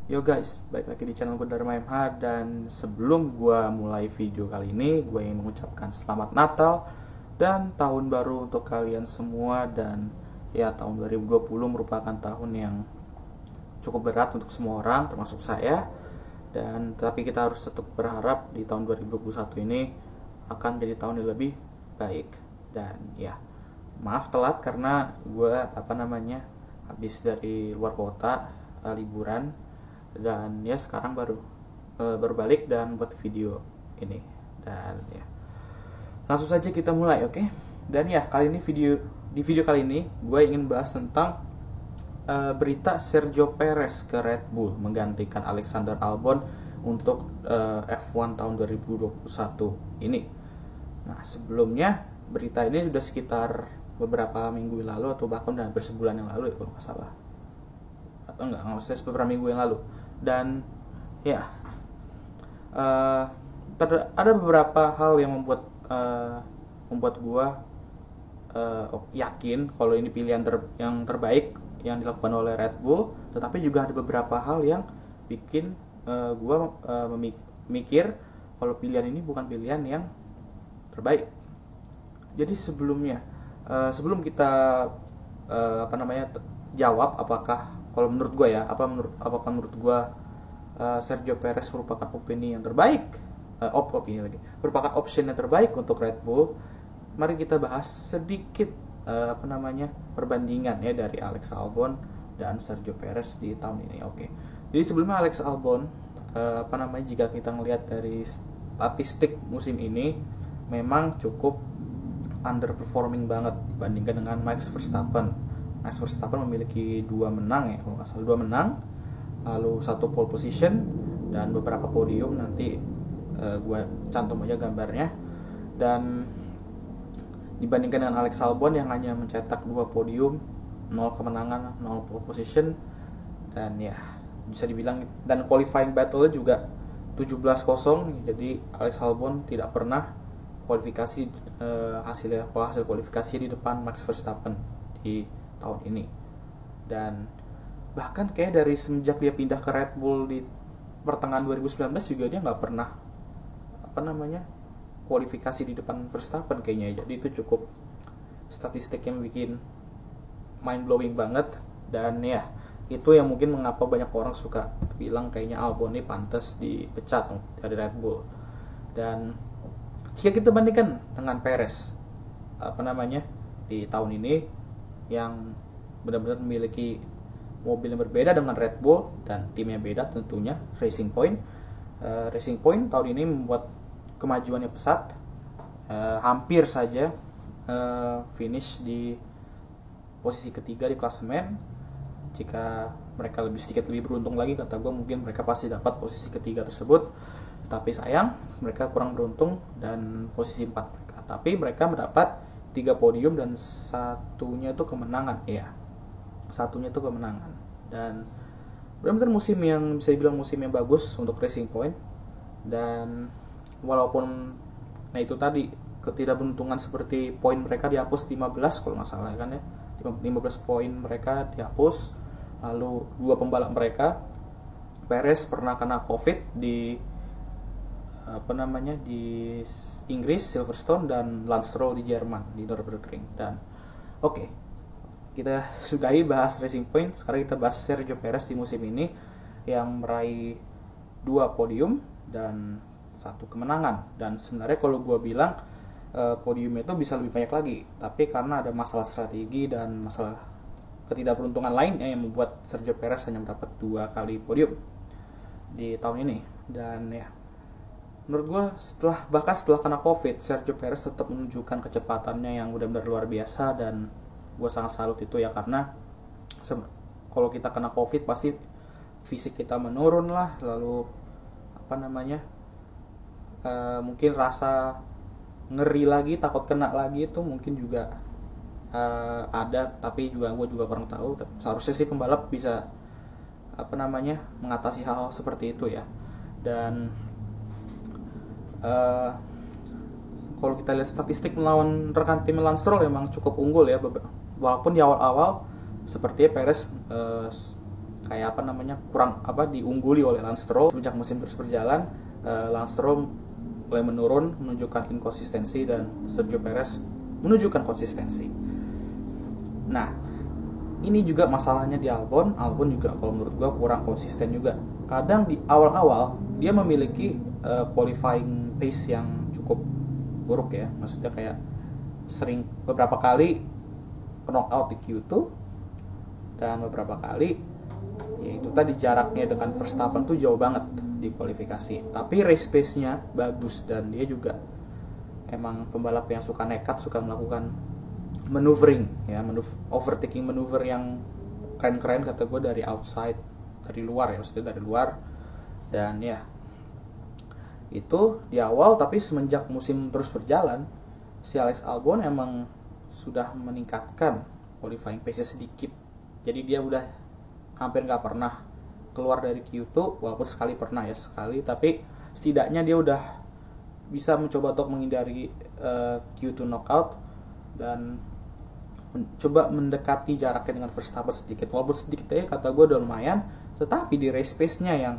Yo guys, balik lagi di channel gue Dharma MH. Dan sebelum gue mulai video kali ini, gue ingin mengucapkan selamat Natal dan tahun baru untuk kalian semua. Dan ya, tahun 2020 merupakan tahun yang cukup berat untuk semua orang, termasuk saya. Dan tapi kita harus tetap berharap di tahun 2021 ini akan jadi tahun yang lebih baik. Dan ya, maaf telat karena gue habis dari luar kota, liburan, dan ya sekarang baru balik dan buat video ini. Dan ya, langsung saja kita mulai, oke? Dan ya, di video kali ini gue ingin bahas tentang berita Sergio Perez ke Red Bull menggantikan Alexander Albon untuk F1 tahun 2021 ini. Nah, sebelumnya berita ini sudah sekitar beberapa minggu yang lalu, atau bahkan udah hampir sebulan yang lalu ya kalau nggak salah, atau enggak maksudnya beberapa minggu yang lalu. Dan ya, ada beberapa hal yang membuat gua yakin kalau ini pilihan yang terbaik yang dilakukan oleh Red Bull. Tetapi juga ada beberapa hal yang bikin gua mikir kalau pilihan ini bukan pilihan yang terbaik. Jadi sebelum kita jawab apakah, kalau menurut gue ya, apakah menurut gue Sergio Perez merupakan opini yang terbaik, merupakan option yang terbaik untuk Red Bull, mari kita bahas sedikit perbandingan ya dari Alex Albon dan Sergio Perez di tahun ini. Oke. Jadi sebelumnya Alex Albon, jika kita melihat dari statistik musim ini, memang cukup underperforming banget dibandingkan dengan Max Verstappen. Max Verstappen memiliki 2 menang ya, kalau nggak salah 2 menang, lalu 1 pole position dan beberapa podium. Nanti gue cantum aja gambarnya. Dan dibandingkan dengan Alex Albon yang hanya mencetak 2 podium, 0 kemenangan, 0 pole position, dan ya bisa dibilang, dan qualifying battle juga 17-0. Jadi Alex Albon tidak pernah kualifikasi hasil kualifikasi di depan Max Verstappen di tahun ini. Dan bahkan kayak dari semenjak dia pindah ke Red Bull di pertengahan 2019 juga dia nggak pernah kualifikasi di depan Verstappen kayaknya. Jadi itu cukup statistik yang bikin mind blowing banget. Dan ya, itu yang mungkin mengapa banyak orang suka bilang kayaknya Albon ini pantas dipecat dari Red Bull. Dan jika kita bandingkan dengan Perez di tahun ini yang benar-benar memiliki mobil yang berbeda dengan Red Bull dan tim yang beda tentunya, Racing Point tahun ini membuat kemajuannya pesat, hampir saja finish di posisi ketiga di klasemen. Jika mereka sedikit lebih beruntung lagi, kata gue, mungkin mereka pasti dapat posisi ketiga tersebut. Tapi sayang, mereka kurang beruntung dan posisi 4 mereka. Tapi mereka mendapat 3 podium dan satunya itu kemenangan. Dan benar-benar musim yang bisa dibilang musim yang bagus untuk Racing Point. Dan walaupun itu tadi ketidakberuntungan seperti poin mereka dihapus 15 kalau nggak salah kan ya. 15 poin mereka dihapus. Lalu 2 pembalap mereka, Perez pernah kena COVID di Inggris, Silverstone, dan Lance Stroll di Jerman di Nürburgring. Dan oke, kita sudahi bahas Racing Point. Sekarang kita bahas Sergio Perez di musim ini yang meraih 2 podium dan 1 kemenangan. Dan sebenarnya kalau gue bilang podiumnya itu bisa lebih banyak lagi, tapi karena ada masalah strategi dan masalah ketidakberuntungan lainnya yang membuat Sergio Perez hanya mendapat 2 kali podium di tahun ini. Dan ya, menurut gue setelah kena COVID, Sergio Perez tetap menunjukkan kecepatannya yang benar-benar luar biasa. Dan gue sangat salut itu ya, karena kalau kita kena COVID pasti fisik kita menurun lah. Lalu mungkin rasa ngeri lagi, takut kena lagi itu mungkin juga ada. Tapi gue juga kurang tahu. Seharusnya sih pembalap bisa mengatasi hal seperti itu ya. Dan kalau kita lihat statistik melawan rekan tim Lance Stroll memang cukup unggul ya, walaupun di awal-awal sepertinya Perez kayak kurang diungguli oleh Lance Stroll. Sejak musim terus berjalan, Lance Stroll mulai menurun, menunjukkan inkonsistensi, dan Sergio Perez menunjukkan konsistensi. Nah, ini juga masalahnya di Albon juga kalau menurut gue kurang konsisten juga. Kadang di awal-awal dia memiliki qualifying pace yang cukup buruk ya, maksudnya kayak sering beberapa kali knockout di Q2, dan beberapa kali yaitu tadi jaraknya dengan Verstappen tuh jauh banget di kualifikasi. Tapi race pace-nya bagus, dan dia juga emang pembalap yang suka nekat, suka melakukan maneuvering ya, overtaking maneuver yang keren-keren kata gue dari outside, dari luar ya, maksudnya dari luar. Dan ya itu di awal, tapi semenjak musim terus berjalan, si Alex Albon emang sudah meningkatkan qualifying pace sedikit. Jadi dia udah hampir nggak pernah keluar dari Q2, walaupun sekali pernah ya, tapi setidaknya dia udah bisa mencoba untuk menghindari Q2 knockout dan coba mendekati jaraknya dengan Verstappen sedikit, walaupun sedikit ya kata gue udah lumayan. Tetapi di race pace-nya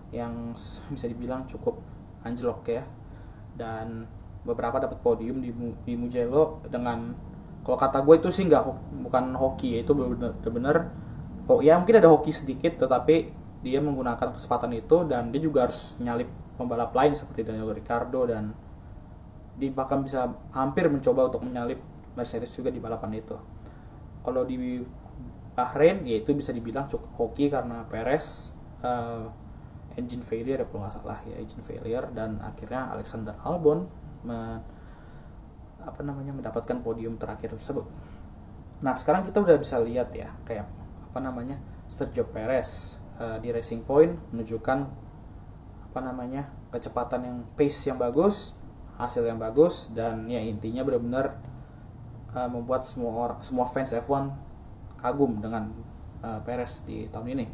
yang bisa dibilang cukup anjlok ya, dan beberapa dapat podium di Mugello dengan, kalau kata gue itu sih bukan hoki ya, itu benar-benar ya mungkin ada hoki sedikit, tetapi dia menggunakan kesempatan itu, dan dia juga harus nyalip pembalap lain seperti Daniel Ricciardo, dan dia bahkan bisa hampir mencoba untuk menyalip Mercedes juga di balapan itu. Kalau di Bahrain ya itu bisa dibilang cukup hoki karena Perez engine failure kalau nggak salah ya, engine failure, dan akhirnya Alexander Albon mendapatkan podium terakhir tersebut. Nah, sekarang kita udah bisa lihat ya kayak Sergio Perez di Racing Point menunjukkan kecepatan yang pace yang bagus, hasil yang bagus, dan ya intinya benar-benar membuat semua fans F1 kagum dengan Perez di tahun ini.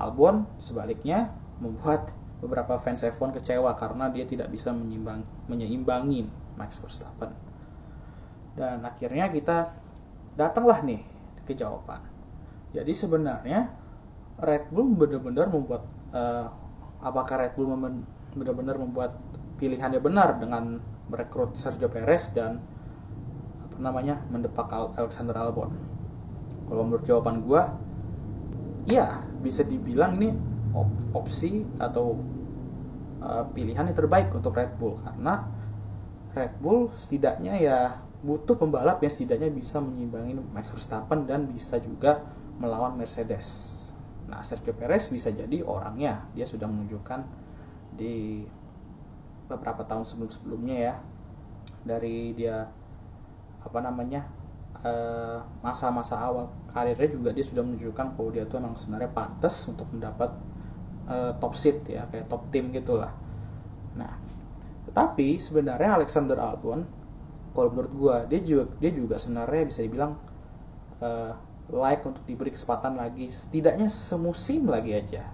Albon sebaliknya membuat beberapa fans F1 kecewa karena dia tidak bisa menyeimbangi Max Verstappen. Dan akhirnya kita datanglah nih ke jawaban. Jadi sebenarnya Red Bull benar-benar membuat apakah Red Bull benar-benar membuat pilihannya benar dengan merekrut Sergio Perez dan mendepak Alexander Albon? Kalau menurut jawaban gue, ya bisa dibilang ini opsi atau pilihan yang terbaik untuk Red Bull, karena Red Bull setidaknya ya butuh pembalap yang setidaknya bisa menyimbangi Max Verstappen dan bisa juga melawan Mercedes. Nah, Sergio Perez bisa jadi orangnya. Dia sudah menunjukkan di beberapa tahun sebelumnya ya, dari dia masa-masa awal karirnya juga dia sudah menunjukkan kalau dia tuh memang sebenarnya pantas untuk mendapat top seat ya, kayak top team gitulah. Nah, tetapi sebenarnya Alexander Albon, kalau menurut gue dia juga sebenarnya bisa dibilang untuk diberi kesempatan lagi, setidaknya semusim lagi aja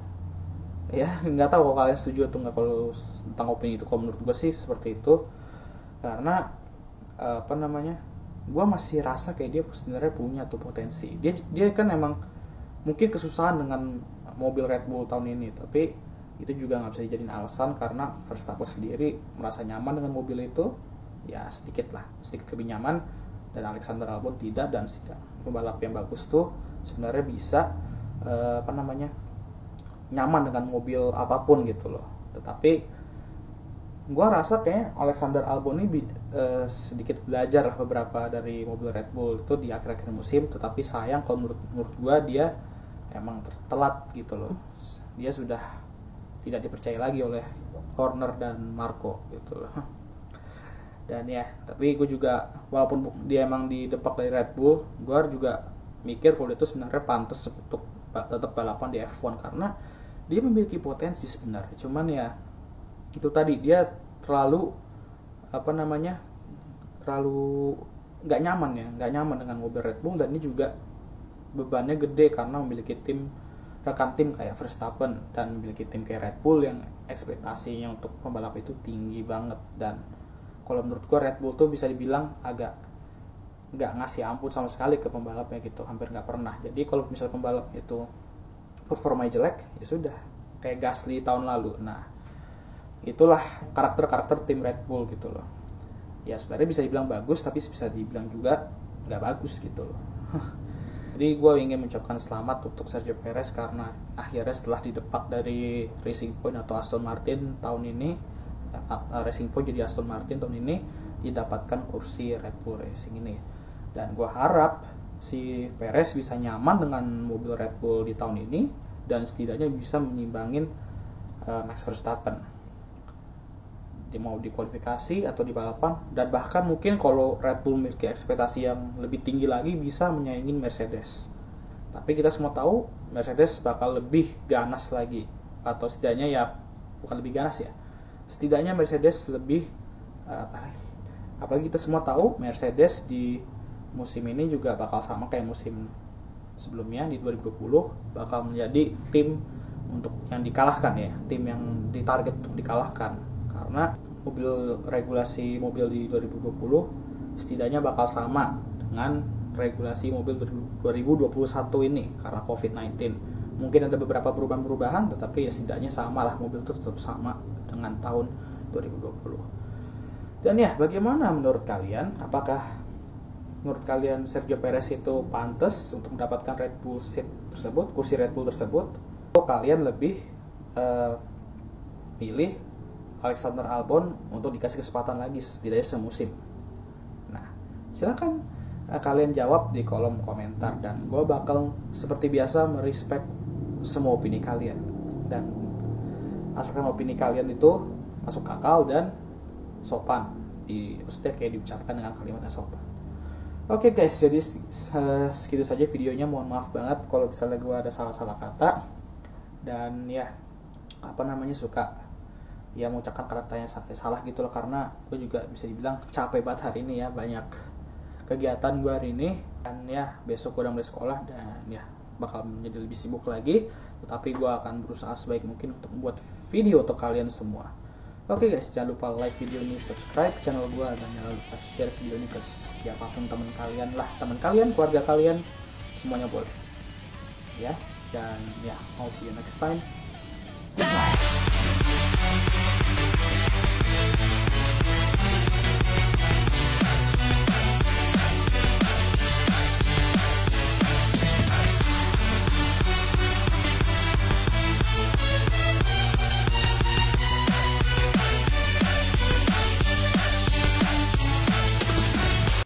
ya. Nggak tahu kalau kalian setuju atau nggak kalau tentang opini itu. Kalau menurut gue sih seperti itu, karena gue masih rasa kayak dia sebenarnya punya tuh potensi. Dia kan emang mungkin kesusahan dengan mobil Red Bull tahun ini, tapi itu juga nggak bisa dijadiin alasan karena Verstappen sendiri merasa nyaman dengan mobil itu ya, sedikit lebih nyaman, dan Alexander Albon tidak. Dan pembalap yang bagus tuh sebenarnya bisa nyaman dengan mobil apapun gitu loh. Tetapi gue rasa kayak Alexander Albon ini sedikit belajar beberapa dari mobil Red Bull itu di akhir-akhir musim. Tetapi sayang kalau menurut gue dia emang telat gitu loh. Dia sudah tidak dipercaya lagi oleh Horner dan Marco gitu loh. Dan ya, tapi gue juga walaupun dia emang didepak dari Red Bull, gue juga mikir kalau dia itu sebenarnya pantas untuk tetap balapan di F1 karena dia memiliki potensi sebenarnya. Cuman ya itu tadi, dia terlalu nggak nyaman dengan mobil Red Bull, dan ini juga bebannya gede karena memiliki rekan tim kayak Verstappen dan memiliki tim kayak Red Bull yang ekspektasinya untuk pembalap itu tinggi banget. Dan kalau menurut gue Red Bull tuh bisa dibilang agak nggak ngasih ampun sama sekali ke pembalapnya gitu, hampir nggak pernah. Jadi kalau misalnya pembalap itu performanya jelek, ya sudah, kayak Gasly tahun lalu. Nah, itulah karakter tim Red Bull gitu loh. Ya sebenarnya bisa dibilang bagus, tapi bisa dibilang juga nggak bagus gitu loh. Jadi gue ingin mengucapkan selamat untuk Sergio Perez karena akhirnya setelah didepak dari Racing Point atau Aston Martin tahun ini, Racing Point jadi Aston Martin tahun ini, didapatkan kursi Red Bull Racing ini. Dan gue harap si Perez bisa nyaman dengan mobil Red Bull di tahun ini dan setidaknya bisa menyimbangin Max Verstappen, mau di kualifikasi atau di balapan, dan bahkan mungkin kalau Red Bull memiliki ekspektasi yang lebih tinggi lagi bisa menyaingi Mercedes. Tapi kita semua tahu Mercedes bakal lebih ganas lagi, atau setidaknya ya bukan lebih ganas ya, setidaknya Mercedes lebih apalagi kita semua tahu Mercedes di musim ini juga bakal sama kayak musim sebelumnya di 2020, bakal menjadi tim untuk yang dikalahkan ya, tim yang ditarget untuk dikalahkan, karena regulasi mobil di 2020 setidaknya bakal sama dengan regulasi mobil 2021 ini karena COVID-19. Mungkin ada beberapa perubahan-perubahan, tetapi ya setidaknya sama lah, mobil itu tetap sama dengan tahun 2020. Dan ya, bagaimana menurut kalian? Apakah menurut kalian Sergio Perez itu pantas untuk mendapatkan Red Bull seat tersebut, kursi Red Bull tersebut? Atau kalian lebih pilih Alexander Albon untuk dikasih kesempatan lagi setidaknya semusim? Nah, silakan kalian jawab di kolom komentar, dan gue bakal seperti biasa merespek semua opini kalian, dan asalkan opini kalian itu masuk akal dan sopan, maksudnya kayak diucapkan dengan kalimat yang sopan. Oke guys, jadi segitu saja videonya. Mohon maaf banget kalau misalnya gue ada salah-salah kata, dan ya suka ya mengucapkan kata-katanya salah gitu loh, karena gue juga bisa dibilang capek banget hari ini ya, banyak kegiatan gue hari ini, dan ya besok gue udah mulai sekolah dan ya bakal menjadi lebih sibuk lagi, tetapi gue akan berusaha sebaik mungkin untuk membuat video untuk kalian semua. Oke guys, jangan lupa like video ini, subscribe channel gue, dan jangan lupa share video ini ke siapapun teman kalian, keluarga kalian, semuanya boleh ya. Dan ya, I'll see you next time.